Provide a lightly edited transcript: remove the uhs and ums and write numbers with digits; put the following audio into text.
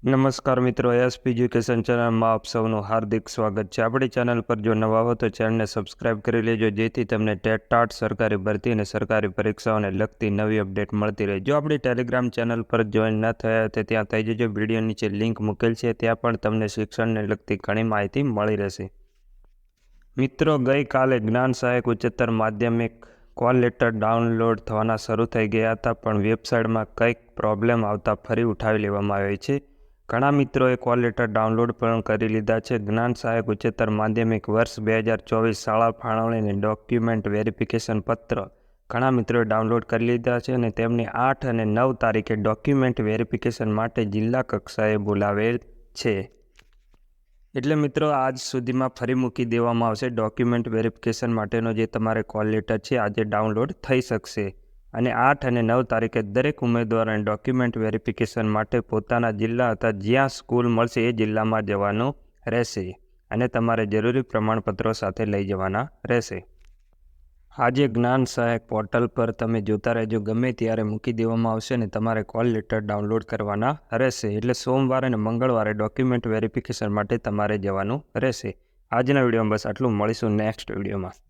નમસ્કાર મિત્રો, SP education ચેનલમાં આપ સૌનું હાર્દિક સ્વાગત છે। આપણી ચેનલ પર જો નવા હો તો ચેનલને સબસ્ક્રાઇબ કરી લેજો, જેથી તમને ટેટ સરકારી ભરતી અને સરકારી પરીક્ષાઓને લગતી નવી અપડેટ મળતી રહે। જો આપણી ટેલિગ્રામ ચેનલ પર જોઈન ન થયા તો ત્યાં થઈ જજો, વિડીયો નીચે લિંક મૂકેલ છે, ત્યાં પણ તમને શિક્ષણને લગતી ઘણી માહિતી મળી રહેશે। મિત્રો, ગઈકાલે જ્ઞાન સહાયક ઉચ્ચતર માધ્યમિક કોલ લેટર ડાઉનલોડ થવાના શરૂ થઈ ગયા હતા, પણ વેબસાઇટમાં કંઈક પ્રોબ્લેમ આવતા ફરી ઉઠાવી લેવામાં આવી છે। ઘણા મિત્રોએ કોલ લેટર ડાઉનલોડ પણ કરી લીધા છે। જ્ઞાન સહાયક ઉચ્ચતર માધ્યમિક વર્ષ 2024 શાળા ફાળવણીને ડોક્યુમેન્ટ વેરિફિકેશન પત્ર ઘણા મિત્રોએ ડાઉનલોડ કરી લીધા છે અને તેમને 8 અને 9 તારીખે ડોક્યુમેન્ટ વેરિફિકેશન માટે જિલ્લા કક્ષાએ બોલાવેલ છે। એટલે મિત્રો, આજ સુધીમાં ફરી મૂકી દેવામાં આવશે। ડોક્યુમેન્ટ વેરિફિકેશન માટેનો જે તમારે કોલ લેટર છે આજે ડાઉનલોડ થઈ શકશે અને 8 અને 9 તારીખે દરેક ઉમેદવારોને ડોક્યુમેન્ટ વેરિફિકેશન માટે પોતાના જિલ્લા અથવા જ્યાં સ્કૂલ મળશે એ જિલ્લામાં જવાનું રહેશે અને તમારે જરૂરી પ્રમાણપત્રો સાથે લઈ જવાના રહેશે। આજે જ્ઞાન સહાયક પોર્ટલ પર તમે જોતા રહેજો, ગમે ત્યારે મૂકી દેવામાં આવશે અને તમારે કોલ લેટર ડાઉનલોડ કરવાના રહેશે। એટલે સોમવારે અને મંગળવારે ડોક્યુમેન્ટ વેરિફિકેશન માટે તમારે જવાનું રહેશે। આજના વિડીયોમાં બસ આટલું, મળીશું નેક્સ્ટ વિડીયોમાં।